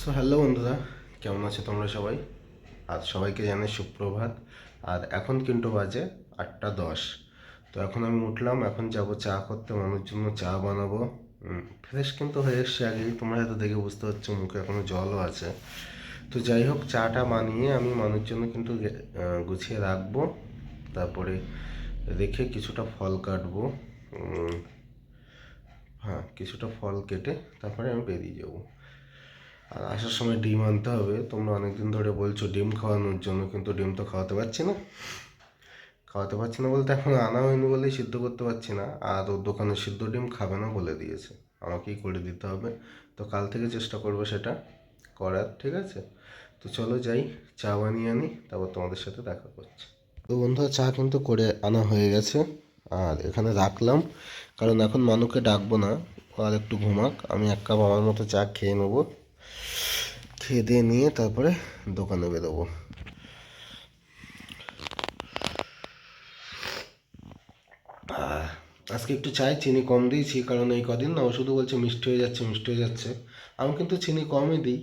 So hello বন্ধুরা, কেমন আছো তোমরা সবাই? আর সবাইকে জানাই সুপ্রভাত। আর এখন কিন্তু বাজে 8:10। তো এখন আমি উঠলাম, এখন যাব চা করতে, মানুষ জন্য চা বানাবো। ফ্রেশ কিন্তু হয়ে এসছে আগেই, তোমরা হয়তো দেখে বুঝতে পারছো মুখে এখনো জলও আছে। তো যাই হোক, চাটা বানিয়ে আমি মানুষ জন্য কিন্তু গুছিয়ে রাখবো। তারপরে রেখে কিছুটা ফল কাটবো। হ্যাঁ, কিছুটা ফল কেটে তারপরে আমি বেরিয়ে যাবো। আর আসার সময় ডিম আনতে হবে। তোমরা অনেকদিন ধরে বলছো ডিম খাওয়ানোর জন্য, কিন্তু ডিম তো খাওয়াতে পারছি না বলতে এখন আনা হয়নি বলেই সিদ্ধ করতে পারছি না। আর ওর দোকানে সিদ্ধ ডিম খাবে না বলে দিয়েছে, আমাকেই করে দিতে হবে। তো কাল থেকে চেষ্টা করবো সেটা করার, ঠিক আছে? তো চলো যাই, চা বানিয়ে আনি, তারপর তোমাদের সাথে দেখা করছি। তো বন্ধুরা, চা কিন্তু করে আনা হয়ে গেছে, আর এখানে রাখলাম, কারণ এখন মানুকে ডাকবো না, ও আর একটু ঘুমাক। আমি এক কাপ আমার মতো চা খেয়ে নেবো, খেয়ে দিয়ে নিয়ে তারপরে দোকানে বেরোবো। আজকে একটু চায়ে চিনি কম দিয়েছি, কারণ এই কদিন না ও শুধু বলছে মিষ্টি হয়ে যাচ্ছে, মিষ্টি হয়ে যাচ্ছে। আমি কিন্তু চিনি কমই দিই,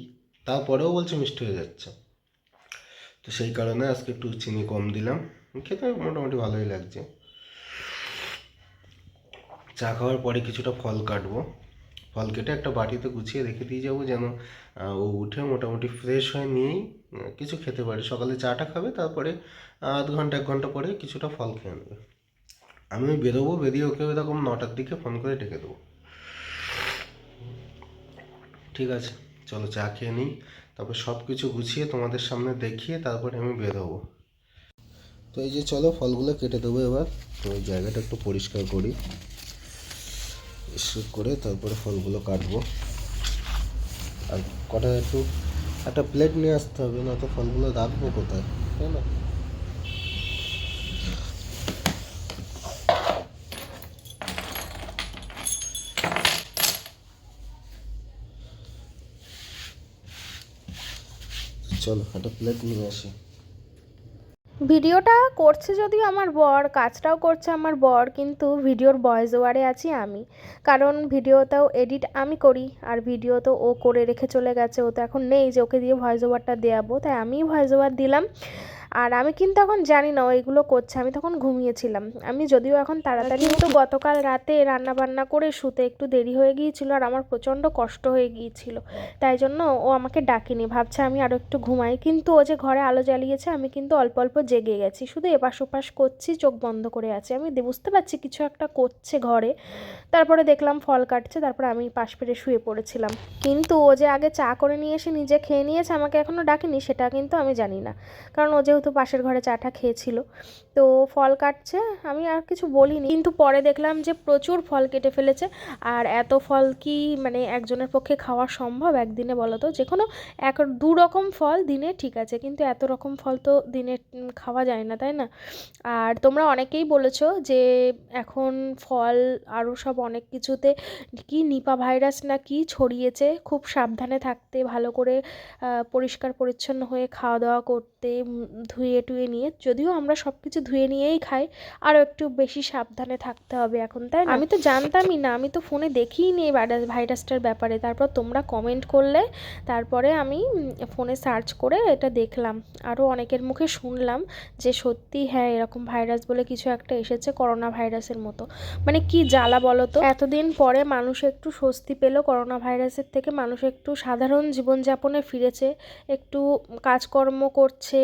তারপরেও বলছে মিষ্টি হয়ে যাচ্ছে। তো সেই কারণে আজকে একটু চিনি কম দিলাম। খেতে মোটামুটি ভালোই লাগছে। চা খাওয়ার পরে কিছুটা ফল কাটবো, ফল কেটে একটা বাটিতে গুছিয়ে রেখে দিয়ে যাবো, যেন ও উঠে মোটামুটি ফ্রেশ হয়ে নিয়েই কিছু খেতে পারে। সকালে চাটা খাবে, তারপরে আধ ঘন্টা 1 ঘন্টা পরে কিছুটা ফল খেয়ে নেবে। আমি বেরোবো, বেরিয়ে ওকে এরকম 9টার দিকে ফোন করে ডেকে দেবো। ঠিক আছে, চলো চা খেয়ে নিই, তারপর সব কিছু গুছিয়ে তোমাদের সামনে দেখিয়ে তারপরে আমি বেরোবো। তো এই যে চলো, ফলগুলো কেটে দেবো এবার। তো ওই জায়গাটা একটু পরিষ্কার করি, পরিষ্কার করে তারপরে ফলগুলো কাটবো। আর কটা একটু একটা প্লেট নিয়ে আসতে হবে, না তো ফলগুলো রাখবো কোথায়, তাই না? চলো একটা প্লেট নিয়ে আসি। ভিডিওটা করছে যদিও আমার বর, কাজটাও করছে আমার বর, কিন্তু ভিডিওর ভয়েস ওভারে আছি আমি। কারণ ভিডিওটাও এডিট আমি করি, আর ভিডিও তো ও করে রেখে চলে গেছে, ও তো এখন নেই যে ওকে দিয়ে ভয়েস ওভারটা দেওয়াবো, তাই আমিই ভয়েস ওভার দিলাম। আর আমি কিন্তু এখন জানি না ও এগুলো করছে, আমি তখন ঘুমিয়েছিলাম। আমি যদিও এখন তাড়াতাড়ি, কিন্তু গতকাল রাতে রান্না বান্না করে শুতে একটু দেরি হয়ে গিয়েছিল, আর আমার প্রচণ্ড কষ্ট হয়ে গিয়েছিল, তাই জন্য ও আমাকে ডাকেনি, ভাবছে আমি আরও একটু ঘুমাই। কিন্তু ও যে ঘরে আলো জ্বালিয়েছে, আমি কিন্তু অল্প অল্প জেগে গেছি, শুধু এপাশ ওপাশ করছি, চোখ বন্ধ করে আছি। আমি বুঝতে পারছি কিছু একটা করছে ঘরে। তারপরে দেখলাম ফল কাটছে, তারপরে আমি পাশ ফিরে শুয়ে পড়েছিলাম। কিন্তু ও যে আগে চা করে নিয়ে এসে নিজে খেয়ে নিয়েছে, আমাকে এখনও ডাকেনি, সেটা কিন্তু আমি জানি না, কারণ ও যেহেতু পাশের ঘরে চাটা খেয়েছিল। তো ফল কাটছে, আমি আর কিছু বলিনি, কিন্তু পরে দেখলাম যে প্রচুর ফল কেটে ফেলেছে। আর এত ফল কি মানে একজনের পক্ষে খাওয়া সম্ভব একদিনে, বলো তো? যে কোনো 1-2 রকম ফল দিনে ঠিক আছে, কিন্তু এত রকম ফল তো দিনে খাওয়া যায় না, তাই না? আর তোমরা অনেকেই বলেছো যে এখন ফল আরও সব অনেক কিছুতে কি নিপা ভাইরাস না কি ছড়িয়েছে, খুব সাবধানে থাকতে, ভালো করে পরিষ্কার পরিচ্ছন্ন হয়ে খাওয়া দাওয়া করতে, ধুয়ে টুয়ে নিয়ে, যদিও আমরা সব কিছু ধুয়ে নিয়েই খাই, আরও একটু বেশি সাবধানে থাকতে হবে এখন, তাই না? আমি তো জানতামই না, আমি তো ফোনে দেখিই নি এই ভাইরাসটার ব্যাপারে, তারপর তোমরা কমেন্ট করলে, তারপরে আমি ফোনে সার্চ করে এটা দেখলাম, আরও অনেকের মুখে শুনলাম যে সত্যি হ্যাঁ এরকম ভাইরাস বলে কিছু একটা এসেছে, করোনা ভাইরাসের মতো। মানে কি জ্বালা বলো তো, এতদিন পরে মানুষ একটু স্বস্তি পেল করোনা ভাইরাসের থেকে, মানুষ একটু সাধারণ জীবনযাপনে ফিরেছে, একটু কাজকর্ম করছে,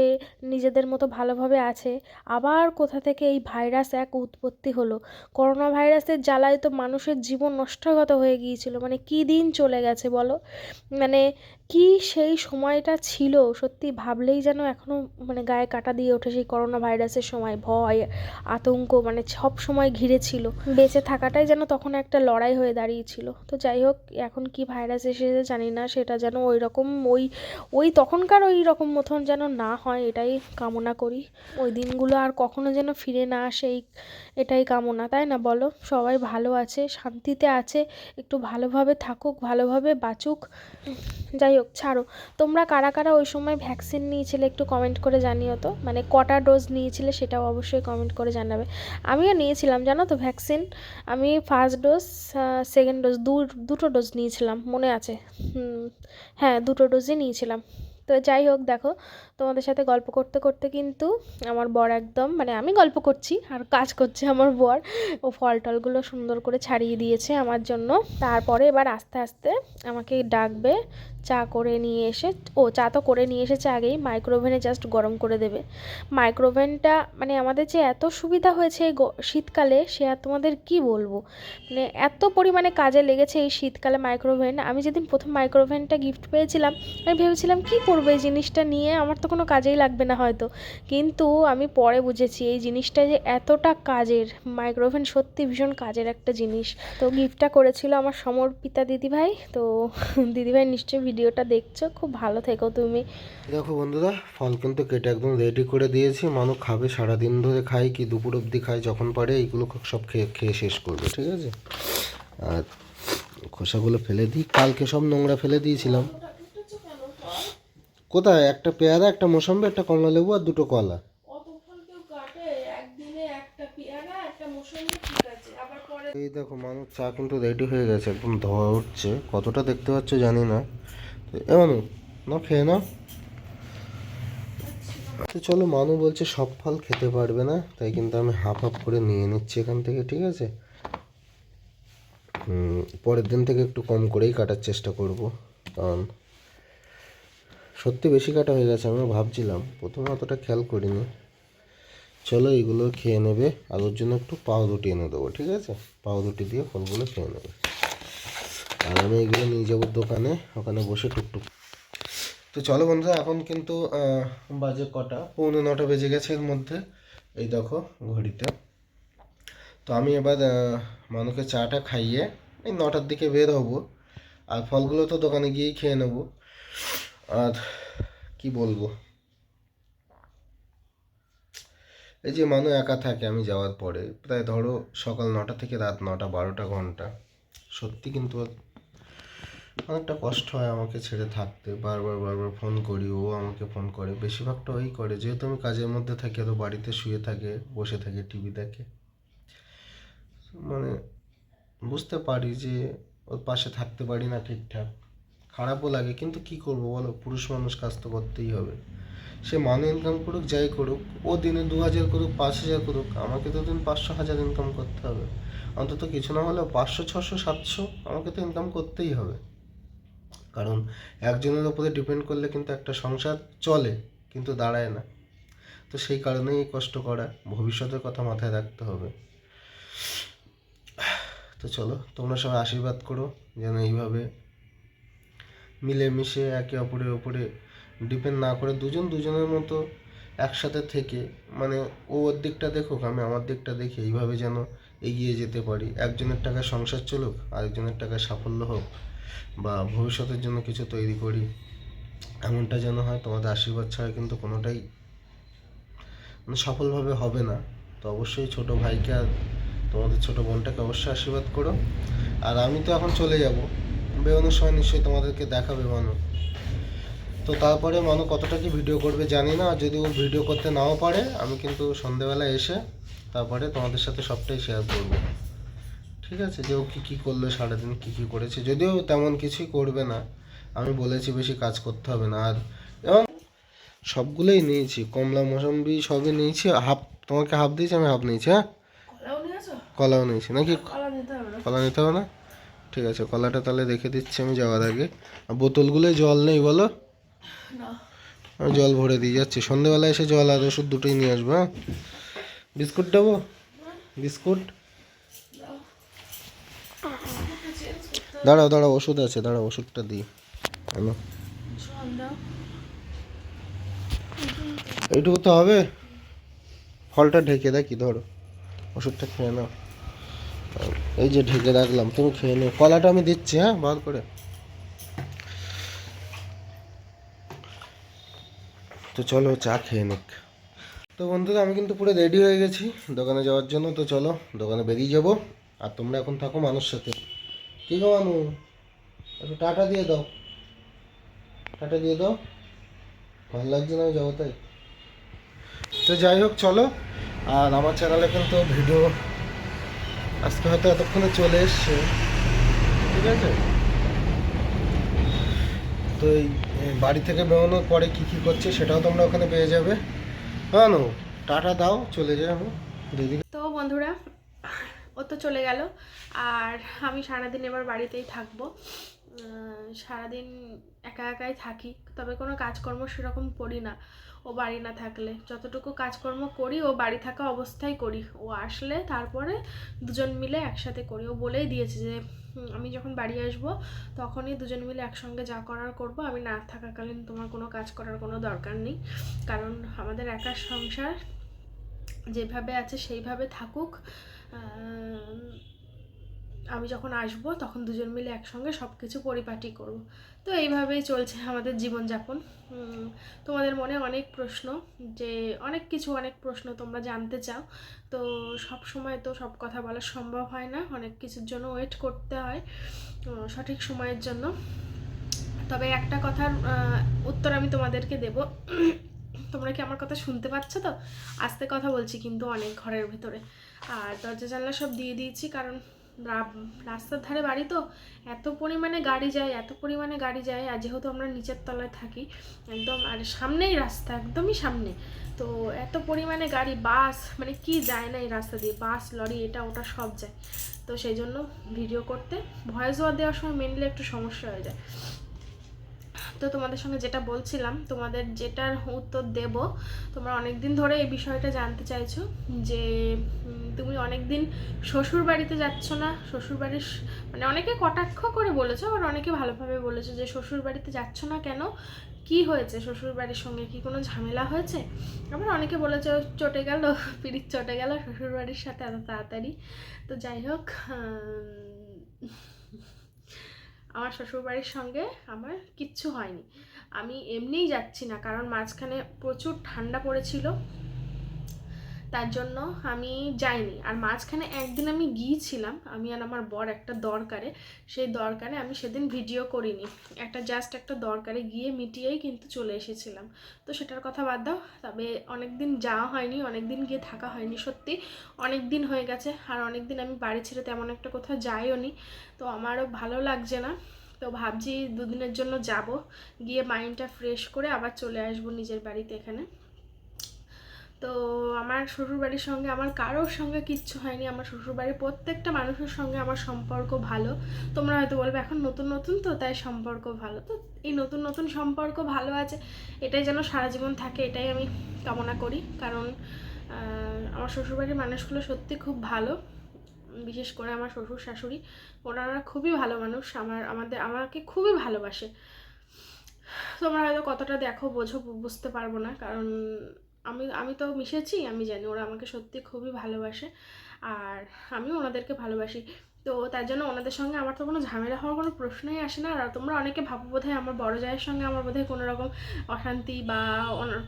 নিজেদের মতো ভালোভাবে আছে। আবার কোথা থেকে এই ভাইরাস এক উৎপত্তি হলো। করোনা ভাইরাসের জ্বালায় তো মানুষের জীবন নষ্টগত হয়ে গিয়েছিল, মানে কি দিন চলে গেছে বলো। মানে কি সেই সময়টা ছিল, সত্যি ভাবলেই যেন এখনও মানে গায়ে কাঁটা দিয়ে ওঠে। সেই করোনা ভাইরাসের সময় ভয়, আতঙ্ক মানে সব সময় ঘিরে ছিল, বেঁচে থাকাটাই যেন তখন একটা লড়াই হয়ে দাঁড়িয়েছিল। তো যাই হোক, এখন কি ভাইরাস এসেছে জানি না, সেটা যেন ওই রকম ওই ওই তখনকার ওই রকম মতন যেন না হয়, এটাই কামনা করি ওই দিনগুলো আর কখনো যেন ফিরে না আসে, এটাই কামনা, তাই না বলো? সবাই ভালো আছে, শান্তিতে আছে, একটু ভালোভাবে থাকুক, ভালোভাবে বাঁচুক। যাই হোক, ছাড়ো। তোমরা কারা কারা ওই সময় ভ্যাকসিন নিয়েছিলে একটু কমেন্ট করে জানিও তো, মানে কটা ডোজ নিয়েছিলে সেটাও অবশ্যই কমেন্ট করে জানাবে। আমিও নিয়েছিলাম জানো তো ভ্যাকসিন। আমি ফার্স্ট ডোজ, সেকেন্ড ডোজ, দুটো ডোজ নিয়েছিলাম মনে আছে। হ্যাঁ, দুটো ডোজই নিয়েছিলাম। তো যাই হোক, দেখো তোমাদের সাথে গল্প করতে করতে কিন্তু আমার বর একদম, মানে আমি গল্প করছি আর কাজ করছে আমার বর, ও ফল টলগুলো সুন্দর করে ছাড়িয়ে দিয়েছে আমার জন্য। তারপরে এবার আস্তে আস্তে আমাকে ডাকবে চা করে নিয়ে এসে, চা তো করে নিয়ে এসেছে আগেই, মাইক্রোওভেনে জাস্ট গরম করে দেবে। মাইক্রোওভেনটা মানে আমাদের যে এত সুবিধা হয়েছে এই শীতকালে, সে আর তোমাদের কি বলবো, মানে এত পরিমাণে কাজে লেগেছে এই শীতকালে মাইক্রোওভেন। আমি যেদিন প্রথম মাইক্রোওভেনটা গিফট পেয়েছিলাম, আমি ভেবেছিলাম কি করবো এই জিনিসটা নিয়ে, আমার তো কোনো কাজেই লাগবে না হয়তো, কিন্তু আমি পরে বুঝেছি এই জিনিসটা যে এতটা কাজের। মাইক্রোওভেন সত্যি ভীষণ কাজের একটা জিনিস। তো গিফটটা করেছিল আমার সমর্পিতা দিদিভাই। তো দিদিভাই নিশ্চয়ই ভিডিওটা দেখছো, খুব ভালো থেকো তুমি। দেখো বন্ধুরা, ফল কিন্তু কেটে একদম রেডি করে দিয়েছি। মানুষ খাবে, সারাদিন ধরে খায় কি দুপুর অবধি খায়, যখন পারে এইগুলো সব খেয়ে খেয়ে শেষ করবে, ঠিক আছে? আর খোসাগুলো ফেলে দিই, কালকে সব নোংরা ফেলে দিয়েছিলাম। কোথায়? একটা পেয়ারা, একটা মৌসম্বি, একটা কমলা লেবু আর দুটো কলা। এই দেখো মানুষ চা কিন্তু রেডি হয়ে গেছে, একদম ধোয়া উঠছে, কতটা দেখতে পাচ্ছ জানি না। এমন না, খেয়ে নাও। তো চলো, মানু বলছে সব ফল খেতে পারবে না, তাই কিন্তু আমি হাফ হাফ করে নিয়ে নিচ্ছি এখান থেকে, ঠিক আছে? পরের দিন থেকে একটু কম করেই কাটার চেষ্টা করব, কারণ সত্যি বেশি কাটা হয়ে গেছে। আমি ভাবছিলাম, প্রথমে অতটা খেয়াল করিনি। চলো, এইগুলো খেয়ে নেবে, আর ওর জন্য একটু পাউরুটি এনে দেবো, ঠিক আছে? পাউরুটি দিয়ে ফলগুলো খেয়ে নেবে, আর আমি এগুলো নিয়ে যাবো দোকানে, ওখানে বসে টুকটুক। তো চলো বন্ধুরা, এখন কিন্তু বাজে কটা, 8:45 বেজে গেছে এর মধ্যে, এই দেখো ঘড়িতে। তো আমি এবার মানুষকে চাটা খাইয়ে এই 9টার দিকে বের হবো, আর ফলগুলো তো দোকানে গিয়েই খেয়ে নেবো। আর কি বলবো, এই যে মানুষ একা থাকে আমি যাওয়ার পরে, প্রায় ধরো সকাল 9টা থেকে রাত 9টা, 12টা ঘন্টা, সত্যি কিন্তু অনেকটা কষ্ট হয় আমাকে ছেড়ে থাকতে। বারবার বারবার ফোন করি, ও আমাকে ফোন করে, বেশিরভাগটা ওই করে, যেহেতু আমি কাজের মধ্যে থাকি, আর বাড়িতে শুয়ে থাকে, বসে থাকে, টিভি দেখে। মানে বুঝতে পারি যে ওর পাশে থাকতে পারি না ঠিকঠাক, খারাপও লাগে, কিন্তু কি করব বলো, পুরুষ মানুষ, কাজ তো করতেই হবে। সে মানে ইনকাম করুক, যাই করুক, ও দিনে 2000 করুক, 5000 করুক, আমাকে তো দিন 500-1000 ইনকাম করতে হবে। অন্তত কিছু না হলেও 500, 600, 700 আমাকে তো ইনকাম করতেই হবে, কারণ একজনের উপরে ডিপেন্ড করলে কিন্তু একটা সংসার চলে কিন্তু দাঁড়ায় না। তো সেই কারণেই কষ্ট করা, ভবিষ্যতের কথা মাথায় রাখতে হবে। তো চলো, তোমরা সবাই আশীর্বাদ করো যেন এইভাবে মিলেমিশে একে অপরের ওপরে ডিপেন্ড না করে, দুজন দুজনের মতো একসাথে থেকে, মানে ও ওর দিকটা দেখুক, আমি আমার দিকটা দেখি, এইভাবে যেন এগিয়ে যেতে পারি। একজনের টাকায় সংসার চলুক, আরেকজনের টাকায় সাফল্য হোক, বা ভবিষ্যতের জন্য কিছু তৈরি করি, এমনটা যেন হয়। তোমাদের আশীর্বাদ ছাড়া কিন্তু কোনোটাই মানে সফলভাবে হবে না। তো অবশ্যই ছোটো ভাইকে আর তোমাদের ছোটো বোনটাকে অবশ্যই আশীর্বাদ করো। আর আমি তো এখন চলে যাব, বেরোনোর সময় নিশ্চয়ই তোমাদেরকে দেখাবে মানু। তো তারপরে মানু কতটা কি ভিডিও করবে জানি না, আর যদি ও ভিডিও করতে নাও পারে, আমি কিন্তু সন্ধেবেলা এসে তারপরে তোমাদের সাথে সবটাই শেয়ার করব, ঠিক আছে? যে ও কী কী করলো সারাদিন, কী কী করেছে, যদিও তেমন কিছুই করবে না, আমি বলেছি বেশি কাজ করতে হবে না। আর এবং সবগুলোই নিয়েছি, কমলা মৌসম্বি সবই নিয়েছি, হাফ তোমাকে হাফ দিয়েছি, আমি হাফ নিয়েছি। হ্যাঁ, কলাও নিয়েছি নাকি? কলা নিতে হবে না, ঠিক আছে, কলাটা তাহলে রেখে দিচ্ছি আমি যাওয়ার আগে। আর বোতলগুলোয় জল নেই বলো? আমি জল ভরে দিয়ে যাচ্ছি, সন্ধেবেলা এসে জল আর ওষুধ দুটোই নিয়ে আসবো। হ্যাঁ, বিস্কুট দেবো? বিস্কুট দাঁড়াও দাঁড়াও, ওষুধ আছে, দাঁড়াও ওষুধটা দিই। হ্যালো, এইটুকু তো হবে, ফলটা ঢেকে দেখি, ধরো ওষুধটা খেয়ে নাও। এই যে ঢেকে রাখলাম, তুমি খেয়ে নিও, কলাটা আমি দিচ্ছি, হ্যাঁ বার করে। তো চলো চা খেয়ে নিক। তো বন্ধুরা আমি কিন্তু পুরো রেডি হয়ে গেছি দোকানে যাওয়ার জন্য। তো চলো দোকানে বেরিয়ে যাবো, আর তোমরা এখন থাকো মানুষ সাথে। কী গো মানু, একটু টাটা দিয়ে দাও, টাটা দিয়ে দাও, ভালো লাগছে না আমি যাবো তাই। তো যাই হোক চলো, আর আমার চ্যানেলে কিন্তু ভিডিও আজকে হয়তো এতক্ষণে চলে এসছে, ঠিক আছে। তো এই বাড়ি থেকে বেরোনোর পরে কী কী করছে সেটাও তোমরা ওখানে পেয়ে যাবে। হ্যাঁ নো, টাটা দাও, চলে যাই আমি দিদি। তো বন্ধুরা, ও তো চলে গেল, আর আমি সারাদিন এবার বাড়িতেই থাকবো। সারাদিন একা একাই থাকি, তবে কোনো কাজকর্ম সেরকম করি না ও বাড়ি না থাকলে। যতটুকু কাজকর্ম করি ও বাড়ি থাকা অবস্থায় করি, ও আসলে তারপরে দুজন মিলে একসাথে করি। ও বলেই দিয়েছে যে আমি যখন বাড়ি আসবো তখনই দুজন মিলে একসঙ্গে যা করার করবো, আমি না থাকাকালীন তোমার কোনো কাজ করার কোনো দরকার নেই। কারণ আমাদের একার সংসার, যেভাবে আছে সেইভাবে থাকুক। আমি যখন আসবো তখন দুজন মিলে একসঙ্গে সব কিছু পরিপাটি করব। তো এইভাবেই চলছে আমাদের জীবনযাপন। তোমাদের মনে অনেক প্রশ্ন, যে অনেক প্রশ্ন তোমরা জানতে চাও। তো সব সময় তো সব কথা বলা সম্ভব হয় না, অনেক কিছুর জন্য ওয়েট করতে হয় সঠিক সময়ের জন্য। তবে একটা কথার উত্তর আমি তোমাদেরকে দেব। তোমরা কি আমার কথা শুনতে পাচ্ছ? তো আস্তে কথা বলছি কিন্তু অনেক ঘরের ভেতরে, আর দরজা জানলা সব দিয়ে দিয়েছি, কারণ রাস্তার ধারে বাড়ি তো এত পরিমাণে গাড়ি যায়, আর যেহেতু আমরা নিচের তলায় থাকি একদম, আর সামনেই রাস্তা, একদমই সামনে। তো এত পরিমাণে গাড়ি, বাস, মানে কি যায় না এই রাস্তা দিয়ে, বাস, লরি, এটা ওটা সব যায়। তো সেই জন্য ভিডিও করতে, ভয়েস ওভার দেওয়ার সময় মেনলি একটু সমস্যা হয়ে যায়। তো তোমাদের সঙ্গে যেটা বলছিলাম, তোমাদের যেটার উত্তর দেব, তোমরা অনেক দিন ধরে এই বিষয়টা জানতে চাইছো যে তুমি অনেক দিন শ্বশুর বাড়িতে যাচ্ছ না, শ্বশুর বাড়ির, মানে অনেকে কটাক্ষ করে বলেছো, আর অনেকে ভালোভাবে বলেছো যে শ্বশুর বাড়িতে যাচ্ছ না কেন, কি হয়েছে, শ্বশুর বাড়ির সঙ্গে কি কোনো ঝামেলা হয়েছে। আবার অনেকে বলেছে চটে গেল, পিরিত চটে গেল শ্বশুর বাড়ির সাথে এত তাড়াতাড়ি। তো যাই হোক, আমার শ্বশুরবাড়ির সঙ্গে আমার কিচ্ছু হয়নি। আমি এমনিই যাচ্ছি না, কারণ মাঝখানে প্রচুর ঠান্ডা পড়েছিল, তার জন্য আমি যাইনি। আর মাঝখানে একদিন আমি গিয়েছিলাম, আমি আর আমার বর একটা দরকারে, সেই দরকারে আমি সেদিন ভিডিও করিনি, জাস্ট একটা দরকারে গিয়ে মিটিয়েই কিন্তু চলে এসেছিলাম। তো সেটার কথা বাদ দাও। তবে অনেক দিন যাওয়া হয়নি, অনেক দিন গিয়ে থাকা হয়নি, সত্যি অনেক দিন হয়ে গেছে। আর অনেক দিন আমি বাড়ি ছেড়ে তেমন একটা কোথাও যাইও নি, তো আমারও ভালো লাগছে না। তো ভাবছি দুদিনের জন্য যাব, গিয়ে মাইন্ডটা ফ্রেশ করে আবার চলে আসবো নিজের বাড়িতে এখানে। তো আমার শ্বশুরবাড়ির সঙ্গে আমার কারোর সঙ্গে কিচ্ছু হয়নি, আমার শ্বশুরবাড়ির প্রত্যেকটা মানুষের সঙ্গে আমার সম্পর্ক ভালো। তোমরা হয়তো বলবে এখন নতুন নতুন তো তাই সম্পর্ক ভালো, তো এই নতুন নতুন সম্পর্ক ভালো আছে, এটাই যেন সারা জীবন থাকে, এটাই আমি কামনা করি। কারণ আমার শ্বশুরবাড়ির মানুষগুলো সত্যি খুব ভালো, বিশেষ করে আমার শ্বশুর শাশুড়ি, ওনারা খুবই ভালো মানুষ, আমাকে খুবই ভালোবাসে। তোমরা হয়তো কতটা দেখো বোঝো বুঝতে পারবো না, কারণ আমি তো মিশেছি, আমি জানি ওরা আমাকে সত্যি খুবই ভালোবাসে, আর আমিও ওনাদেরকে ভালোবাসি। তো তার জন্য ওনাদের সঙ্গে আমার তো কোনো ঝামেলা হওয়ার কোনো প্রশ্নই আসে না। আর তোমরা অনেকে ভাবো বোধহয় আমার বড় জায়ের সঙ্গে আমার বোধহয় কোনো রকম অশান্তি বা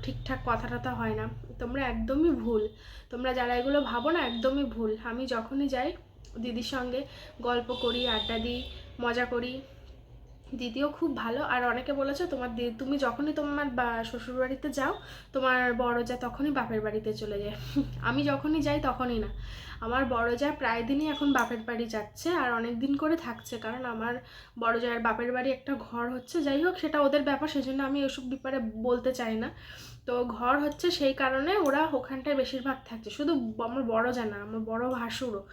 ঠিকঠাক কথা টথা হয় না। তোমরা একদমই ভুল, তোমরা যারা এগুলো ভাবো না একদমই ভুল। আমি যখনই যাই দিদির সঙ্গে গল্প করি, আড্ডা দিই, মজা করি, দিদিও খুব ভালো। আর অনেকে বলেছে তুমি যখনই তোমার শ্বশুরবাড়িতে যাও তোমার বড় যা তখনই বাপের বাড়িতে চলে যায়। আমি যখনই যাই তখনই না, আমার বড় যা প্রায় দিনই এখন বাপের বাড়ি যাচ্ছে, আর অনেক দিন করে থাকছে, কারণ আমার বড় জায়ের বাপের বাড়ি একটা ঘর হচ্ছে। যাই হোক, সেটা ওদের ব্যাপার, সেজন্য আমি ওসব ব্যাপারে বলতে চাই না। তো ঘর হচ্ছে সেই কারণে ওরা ওখানটায় বেশিরভাগ থাকছে, শুধু আমার বড় যা না, আমার বড় ভাসুরও।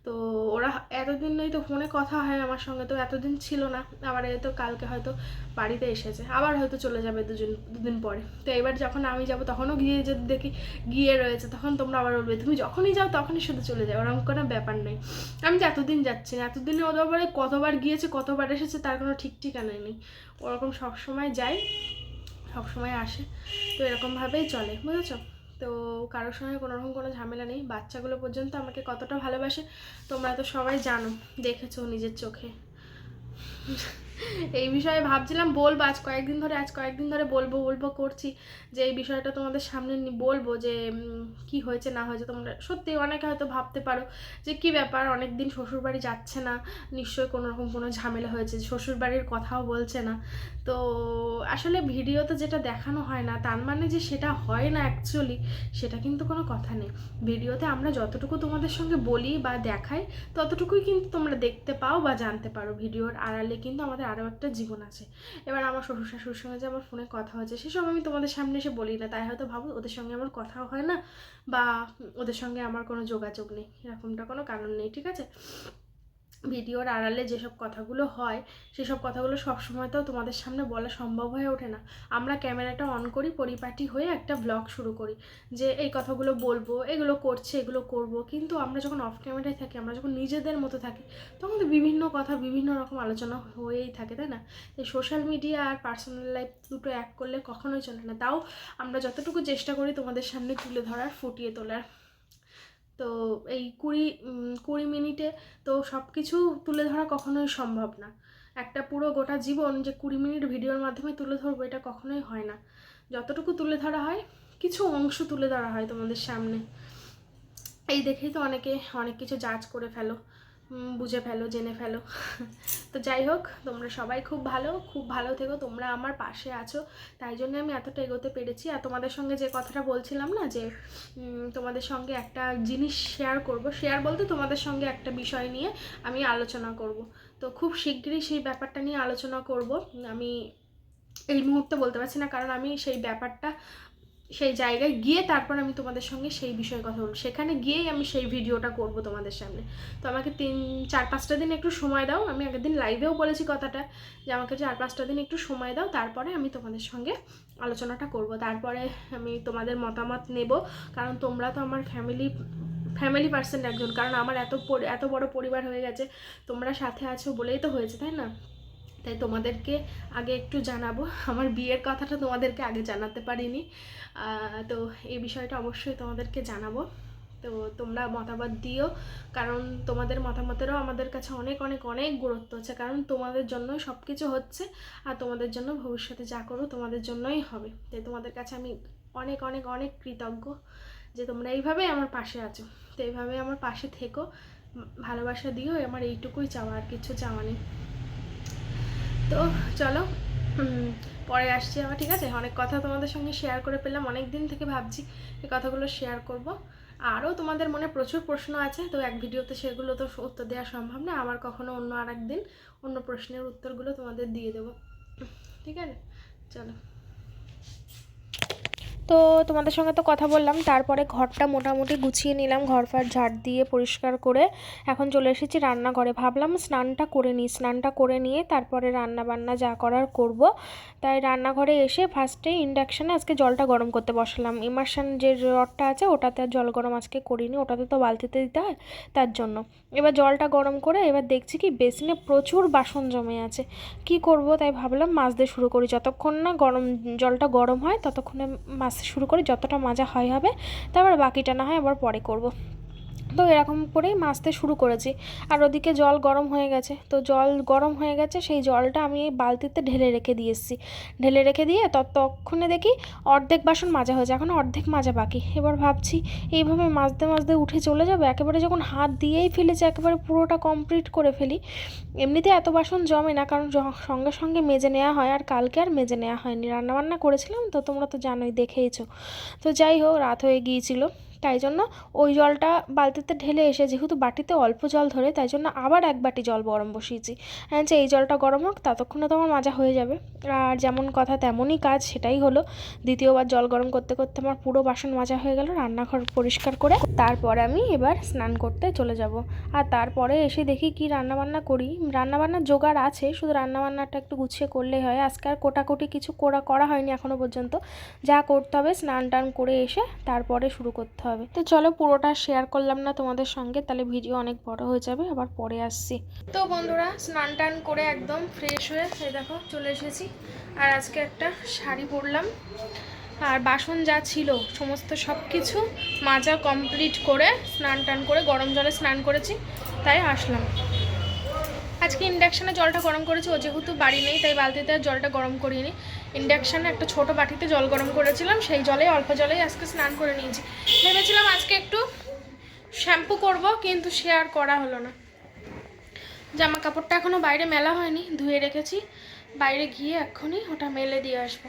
তো ওরা এতদিন নেই, তো ফোনে কথা হয় আমার সঙ্গে, তো এতদিন ছিল না, আবার এই তো কালকে হয়তো বাড়িতে এসেছে, আবার হয়তো চলে যাবে দুদিন পরে। তো এবার যখন আমি যাব তখনও গিয়ে যদি দেখি গিয়ে রয়েছে, তখন তোমরা আবার বলবে তুমি যখনই যাও তখনই শুধু চলে যাও, ওরকম কোনো ব্যাপার নেই। আমি তো এতদিন যাচ্ছি না, এতদিনে ওদের বাড়ি কতবার গিয়েছে কতবার এসেছে তার কোনো ঠিক ঠিকানা নেই, ওরকম সবসময় যায় সবসময় আসে, তো এরকমভাবেই চলে, বুঝেছো। তো কারোর সঙ্গে কোনোরকম কোনো ঝামেলা নেই। বাচ্চাগুলো পর্যন্ত আমাকে কতটা ভালোবাসে তোমরা তো সবাই জানো, দেখেছো নিজের চোখে। এই বিষয়ে ভাবছিলাম বলবো আজ কয়েকদিন ধরে বলবো করছি যে এই বিষয়টা তোমাদের সামনে বলবো যে কি হয়েছে না হয়েছে। তোমরা সত্যি অনেকে হয়তো ভাবতে পারো যে কি ব্যাপার, অনেক দিন শ্বশুরবাড়ি যাচ্ছে না, নিশ্চয়ই কোনো রকম কোনো ঝামেলা হয়েছে, শ্বশুরবাড়ির কথাও বলছে না। তো আসলে ভিডিওতে যেটা দেখানো হয় না তার মানে যে সেটা হয় না, অ্যাকচুয়ালি সেটা কিন্তু কোনো কথা নেই। ভিডিওতে আমরা যতটুকু তোমাদের সঙ্গে বলি বা দেখাই ততটুকুই কিন্তু তোমরা দেখতে পাও বা জানতে পারো। ভিডিওর আড়ালে কিন্তু আমাদের আরও একটা জীবন আছে। এবার আমার শ্বশুর শাশুড়ির সঙ্গে যে আমার ফোনে কথা হয়েছে সেসব আমি তোমাদের সামনে এসে বলি না, তাই হয়তো ভাবো ওদের সঙ্গে আমার কথাও হয় না বা ওদের সঙ্গে আমার কোনো যোগাযোগ নেই, এরকমটা কোনো কারণ নেই, ঠিক আছে। ভিডিওর আড়ালে যেসব কথাগুলো হয় সেসব কথাগুলো সবসময় তো তোমাদের সামনে বলা সম্ভব হয়ে ওঠে না। আমরা ক্যামেরাটা অন করি, পরিপাটি হয়ে একটা ব্লগ শুরু করি যে এই কথাগুলো বলবো, এগুলো করছে, এগুলো করব, কিন্তু আমরা যখন অফ ক্যামেরায় থাকি, আমরা যখন নিজেদের মতো থাকি, তখন তো বিভিন্ন কথা, বিভিন্ন রকম আলোচনা হয়েই থাকে, তাই না। এই সোশ্যাল মিডিয়া আর পার্সোনাল লাইফ দুটো এক করলে কখনোই চলে না। তাও আমরা যতটুকু চেষ্টা করি তোমাদের সামনে তুলে ধরার, ফুটিয়ে তোলার। তো এই 20 মিনিটে তো সব কিছু তুলে ধরা কখনোই সম্ভব না। একটা পুরো গোটা জীবন যে 20 মিনিট ভিডিওর মাধ্যমে তুলে ধরবো এটা কখনোই হয় না। যতটুকু তুলে ধরা হয়, কিছু অংশ তুলে ধরা হয় তোমাদের সামনে। এই দেখেই তো অনেকে অনেক কিছু জাজ করে ফেলো, বুঝে ফেলো, জেনে ফেলো। তো যাই হোক, তোমরা সবাই খুব ভালো থেকো, তোমরা আমার পাশে আছো, তাই জন্য আমি এতটা এগোতে পেরেছি। আর তোমাদের সঙ্গে যে কথাটা বলছিলাম না যে তোমাদের সঙ্গে একটা জিনিস শেয়ার বলতে তোমাদের সঙ্গে একটা বিষয় নিয়ে আমি আলোচনা করব। তো খুব শিগগিরই সেই ব্যাপারটা নিয়ে আলোচনা করব। আমি এই মুহূর্তে বলতে পারছি না, কারণ আমি সেই ব্যাপারটা সেই জায়গায় গিয়ে তারপর আমি তোমাদের সঙ্গে সেই বিষয়ে কথা বলবো, সেখানে গিয়েই আমি সেই ভিডিওটা করব তোমাদের সামনে। তো আমাকে 4-5টা দিন একটু সময় দাও। আমি আগের দিন লাইভেও বলেছি কথাটা যে আমাকে 4-5টা দিন একটু সময় দাও, তারপরে আমি তোমাদের সঙ্গে আলোচনাটা করব, তারপরে আমি তোমাদের মতামত নেব। কারণ তোমরা তো আমার ফ্যামিলি পার্সন একজন, কারণ আমার এত বড় পরিবার হয়ে গেছে, তোমরা সাথে আছো বলেই তো হয়েছে, তাই না। তাই তোমাদেরকে আগে একটু জানাবো, আমার বিয়ের কথাটা তোমাদেরকে আগে জানাতে পারিনি। তো এই বিষয়টা অবশ্যই তোমাদেরকে জানাবো। তো তোমরা মতামত দিও, কারণ তোমাদের মতামতেরও আমাদের কাছে অনেক অনেক অনেক গুরুত্ব আছে, কারণ তোমাদের জন্যই সব কিছু হচ্ছে, আর তোমাদের জন্য ভবিষ্যতে যা করো তোমাদের জন্যই হবে। তাই তোমাদের কাছে আমি অনেক অনেক অনেক কৃতজ্ঞ যে তোমরা এইভাবেই আমার পাশে আছো। তো এইভাবে আমার পাশে থেকো, ভালোবাসা দিও, আমার এইটুকুই চাওয়া, আর কিছু চাওয়া নেই। তো চলো, পরে আসছি আবার, ঠিক আছে। অনেক কথা তোমাদের সঙ্গে শেয়ার করে পেলাম, অনেক দিন থেকে ভাবছি এই কথাগুলো শেয়ার করব। আরও তোমাদের মনে প্রচুর প্রশ্ন আছে, তো এক ভিডিওতে সেগুলো তো উত্তর দেওয়া সম্ভব না, আবার কখনো অন্য আর একদিন অন্য প্রশ্নের উত্তরগুলো তোমাদের দিয়ে দেবো, ঠিক আছে। চলো, তো তোমাদের সঙ্গে তো কথা বললাম, তারপরে ঘরটা মোটামুটি গুছিয়ে নিলাম, ঘরফার ঝাড় দিয়ে পরিষ্কার করে এখন চলে এসেছি রান্নাঘরে। ভাবলাম স্নানটা করে নিয়ে তারপরে রান্না বান্না যা করার করব। তাই রান্নাঘরে এসে ফার্স্টে ইন্ডাকশানে আজকে জলটা গরম করতে বসালাম। ইমার্শন যে রডটা আছে ওটাতে আর জল গরম আজকে করিনি, ওটাতে তো বালতিতে দিতে হয়, তার জন্য। এবার জলটা গরম করে এবার দেখছি কি বেসিনে প্রচুর বাসন জমে আছে, কি করব, তাই ভাবলাম মাজতে শুরু করি। যতক্ষণ না জলটা গরম হয় ততক্ষণে মাজতে শুরু করি, যতটা মাজা হবে, তারপর বাকিটা না হয় আবার পরে করব। তো এরকম করেই মাজতে শুরু করেছি। আর ওদিকে জল গরম হয়ে গেছে, তো জল গরম হয়ে গেছে, সেই জলটা আমি এই বালতিতে ঢেলে রেখে দিয়ে ততক্ষণে দেখি অর্ধেক বাসন মাজা হয়েছে, এখন অর্ধেক মাজা বাকি। এবার ভাবছি এইভাবে মাজতে উঠে চলে যাবে, একেবারে যখন হাত দিয়েই ফেলেছি একেবারে পুরোটা কমপ্লিট করে ফেলি। এমনিতে এত বাসন জমে না, কারণ সঙ্গে সঙ্গে মেজে নেওয়া হয়, আর কালকে আর মেজে নেওয়া হয়নি, রান্নাবান্না করেছিলাম তো, তোমরা তো জানোই, দেখেইছো। তো যাই হোক, রাত হয়ে গিয়েছিল, তাই জন্য ওই জলটা বালতিতে ঢেলে এসে, যেহেতু বাটিতে অল্প জল ধরে, তাই জন্য আবার এক বাটি জল গরম বসিয়েছি। যে এই জলটা গরম হোক, ততক্ষণে তো আমার মাজা হয়ে যাবে। আর যেমন কথা তেমনই কাজ, সেটাই হলো। দ্বিতীয়বার জল গরম করতে করতে আমার পুরো বাসন মাজা হয়ে গেল, রান্নাঘর পরিষ্কার করে। তারপর আমি এবার স্নান করতে চলে যাব। আর তারপরে এসে দেখি কি রান্নাবান্না করি। রান্নাবান্নার জোগাড় আছে, শুধু রান্নাবান্নাটা একটু গুছিয়ে করলেই হয়। আজকে আর কোটাকুটি কিছু করা হয়নি এখনও পর্যন্ত, যা করতে হবে স্নান টান করে এসে তারপরে শুরু করতে হবে। তো চলো, পুরোটা শেয়ার করলাম না তোমাদের সঙ্গে, তাহলে ভিডিও অনেক বড় হয়ে যাবে, আবার পরে আসছি। তো বন্ধুরা, স্নান টান করে একদম ফ্রেশ হয়ে এই দেখো চলে এসেছি। আর আজকে একটা শাড়ি পরলাম, আর বাসন যা ছিল সমস্ত সব কিছু মাজা কমপ্লিট করে স্নান টান করে গরম জলে স্নান করেছি, তাই আসলাম। আজকে ইন্ডাকশানে জলটা গরম করেছি, ও যেহেতু বাড়ি নেই তাই বালতিতে আর জলটা গরম করিনি। ইন্ডাকশানে একটা ছোট বাটিতে জল গরম করেছিলাম, সেই অল্প জলেই আজকে স্নান করে নিয়েছি। ভেবেছিলাম আজকে একটু শ্যাম্পু করব, কিন্তু সে আর করা হলো না। জামা কাপড়টা এখনও বাইরে মেলা হয়নি, ধুয়ে রেখেছি, বাইরে গিয়ে এক্ষুনি ওটা মেলে দিয়ে আসবো।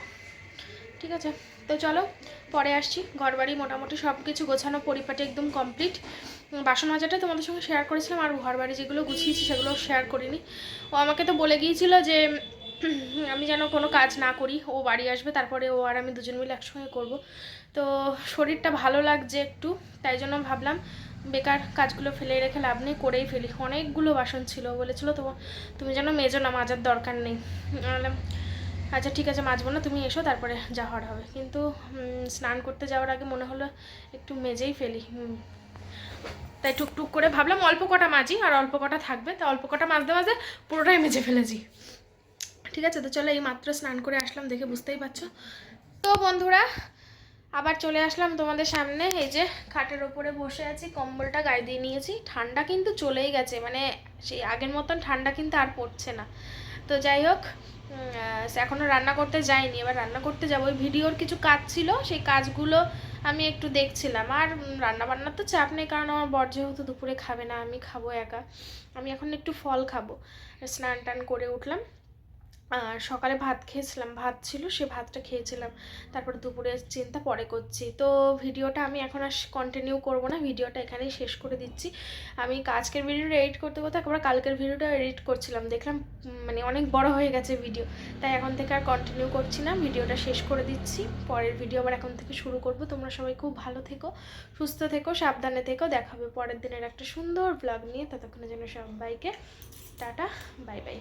ঠিক আছে, তো চলো পরে আসছি। ঘরবাড়ি মোটামুটি সব কিছু গোছানো পরিপাটি একদম কমপ্লিট। বাসন মাজাটা তোমাদের সঙ্গে শেয়ার করেছিলাম, আর ঘরবাড়ি যেগুলো গুছিয়েছি সেগুলো শেয়ার করিনি। ও আমাকে তো বলে গিয়েছিল যে আমি যেন কোনো কাজ না করি, ও বাড়ি আসবে তারপরে ও আর আমি দুজন মিলে একসঙ্গে করব। তো শরীরটা ভালো লাগছে একটু, তাই জন্য ভাবলাম বেকার কাজগুলো ফেলে রেখে লাভ নেই, করেই ফেলি। অনেকগুলো বাসন ছিল, বলেছিল তো তুমি যেন মেজো না, মাজার দরকার নেই। বললাম আচ্ছা ঠিক আছে, মাজবো না, তুমি এসো তারপরে যা হওয়ার হবে। কিন্তু স্নান করতে যাওয়ার আগে মনে হলো একটু মেজেই ফেলি। তাই টুকটুক করে ভাবলাম অল্প কটা মাজি, আর অল্প কটা থাকবে, তা অল্প কটা মাজতে মাজতে পুরোটাই মেজে ফেলেছি। ঠিক আছে, তো চলো এই মাত্র স্নান করে আসলাম, দেখে বুঝতেই পারছো। তো বন্ধুরা আবার চলে আসলাম তোমাদের সামনে। এই যে খাটের ওপরে বসে আছি, কম্বলটা গায়ে দিয়ে নিয়েছি। ঠান্ডা কিন্তু চলেই গেছে, মানে সেই আগের মতন ঠান্ডা কিন্তু আর পড়ছে না। তো যাই হোক, এখনও রান্না করতে যাইনি, এবার রান্না করতে যাবো। ওই ভিডিওর কিছু কাজ ছিল, সেই কাজগুলো আমি একটু দেখছিলাম। আর রান্না বান্নার তো চাপ নেই, কারণ আমার বর যেহেতু দুপুরে খাবে না, আমি খাবো একা। আমি এখন একটু ফল খাবো। স্নান টান করে উঠলাম, আর সকালে ভাত খেয়েছিলাম, ভাত ছিল, সে ভাতটা খেয়েছিলাম। তারপর দুপুরের চিন্তা পরে করছি। তো ভিডিওটা আমি এখন আর কন্টিনিউ করব না, ভিডিওটা এখানেই শেষ করে দিচ্ছি। আমি আজকের ভিডিওটা এডিট করতে করতে একবার কালকের ভিডিওটা এডিট করছিলাম, দেখলাম মানে অনেক বড় হয়ে গেছে ভিডিও, তাই এখন থেকে আর কন্টিনিউ করছি না, ভিডিওটা শেষ করে দিচ্ছি। পরের ভিডিও আবার এখন থেকে শুরু করব। তোমরা সবাই খুব ভালো থেকো, সুস্থ থেকো, সাবধানে থেকো। দেখা হবে পরের দিনের একটা সুন্দর ব্লগ নিয়ে। ততক্ষণে যেন সবাইকে টাটা, বাই বাই।